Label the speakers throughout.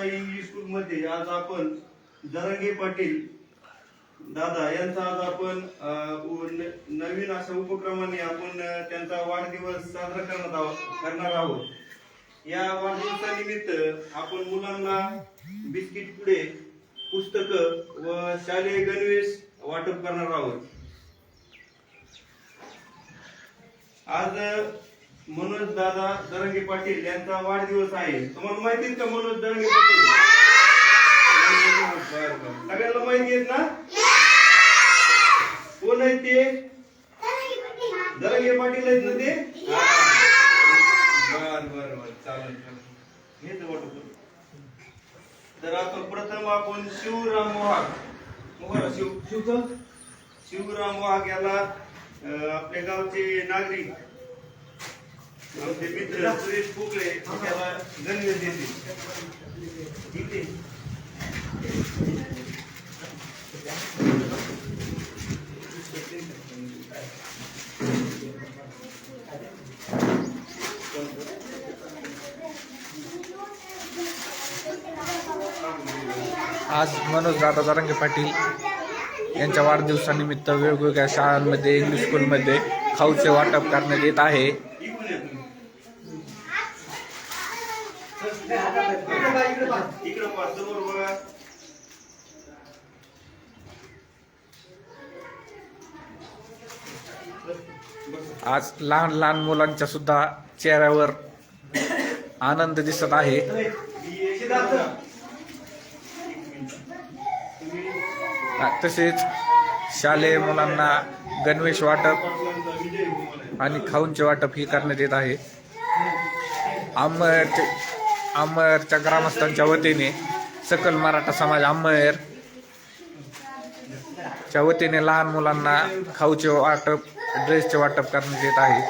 Speaker 1: Sai English school मध्ये आज आपण जरांगे पाटील दादा यांचा आज आपण नवीन अशा उपक्रमाने आपण त्यांचा वाढदिवस साजरा करणार आहोत। या वाढदिवसानिमित्त आपण मुलांना बिस्किट पुडे, पुस्तक व शालेय गणवेश वाटप करणार आहोत। आज मनोज दादा जरांगे पाटील यांचा वाढदिवस आहे। तुम्हाला माहिती आहे का मनोज जरांगे पाटील? सगळ्यांना माहिती आहे ना? कोण आहे ते? जरांगे पाटील आहेत ना ते? बर चालेल। हेच वाटत तर आपण प्रथम आपण शिवराम वाघ शिवराम वाघ याला आपल्या गावचे नागरिक आमचे मित्र सुरेश पुकळे त्याला गणवेश देते। ठीक आहे।
Speaker 2: आज मनोज दादा जरांगे पाटील यांच्या वाढदिवसानिमित्त वेगवेगळ्या शाळांमध्ये इंग्लिश स्कूलमध्ये खाऊचे वाटप करण्यात येत आहे। आज लहान लहान मुलांच्या सुद्धा चेहऱ्यावर आनंद दिसत आहे। तसेच शालेय मुलांना गणवेश वाटप आणि खाऊंचे वाटप ही करण्यात येत आहे। अंमळच्या ग्रामस्थांच्या वतीने सकल मराठा समाज अंमळच्या वतीने लहान मुलांना खाऊचे वाटप, ड्रेसचे वाटप करण्यात येत आहे।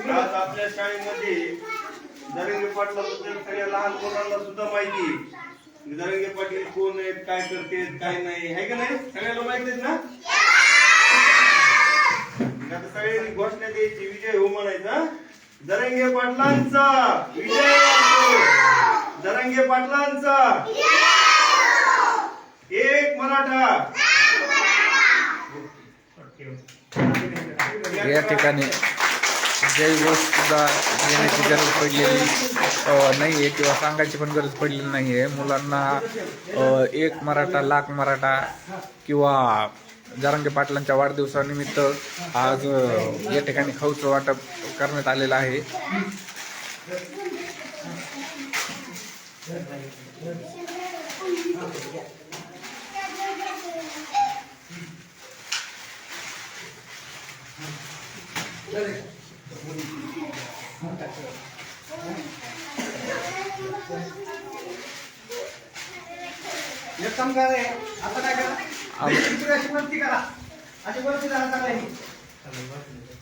Speaker 1: आज आपल्या शाळेमध्ये जरांगे पाटलाबद्दल सगळ्या लहान मुलांना सुद्धा माहिती आहे। जरांगे पाटील कोण आहेत, काय करतात, काय नाही, आहे का नाही? सगळ्याला माहिती आहे ना? आता सगळ्यांनी घोषणा द्यायची, विजय हो म्हणायचा। जरांगे पाटलांचा विजय असो, जरांगे पाटलांचा एक मराठा।
Speaker 2: या ठिकाणी जय घोष सुद्धा येण्याची गरज पडलेली नाहीये किंवा सांगायची पण गरज पडलेली नाहीये। मुलांना एक मराठा लाख मराठा किंवा जरांगे पाटलांच्या वाढदिवसानिमित्त आज या ठिकाणी खाऊचं वाटप करण्यात आलेलं आहे।
Speaker 3: एक काम करा रे, आता काय करा, अशी वरती करा, अशी वरती करा सगळ्यांनी,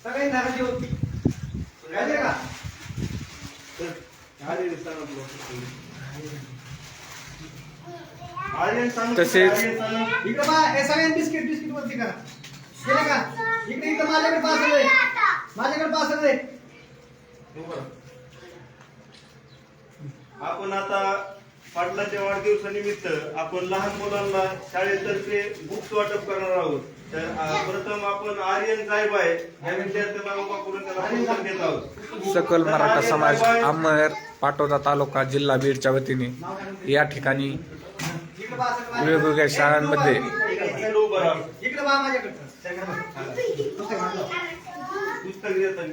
Speaker 3: सगळ्यांनी धाराची होती काय का?
Speaker 2: तसेच
Speaker 3: इकडे बा, हे सगळ्यांनी बिस्किट वरती करा, केलं का? इकडे माझ्याकडे पास आहे, माझ्याकडे पास आहे।
Speaker 1: आपण आता पाटलाच्या वाढदिवसानिमित्त आपण लहान मुलांना शाळेतर्फे बुक्स वाटप करणार आहोत। तर प्रथम आपण आर्यन साहेब आहे या विद्यार्थ्यांना उभा करून त्याला पुरस्कार देत आहोत।
Speaker 2: सकल मराठा समाज अंमळ पाटोदा तालुका जिल्हा बीडच्या वतीने या ठिकाणी वेगवेगळ्या शाळांमध्ये
Speaker 3: इकडे बा माझ्याकडे
Speaker 1: पुस्तक देतात,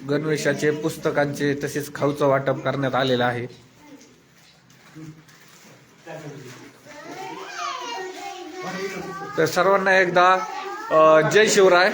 Speaker 2: गणवेशाचे, पुस्तकांचे तसेच खाऊचं वाटप करण्यात आलेलं आहे। तर सर्वांना एकदा जय शिवराय।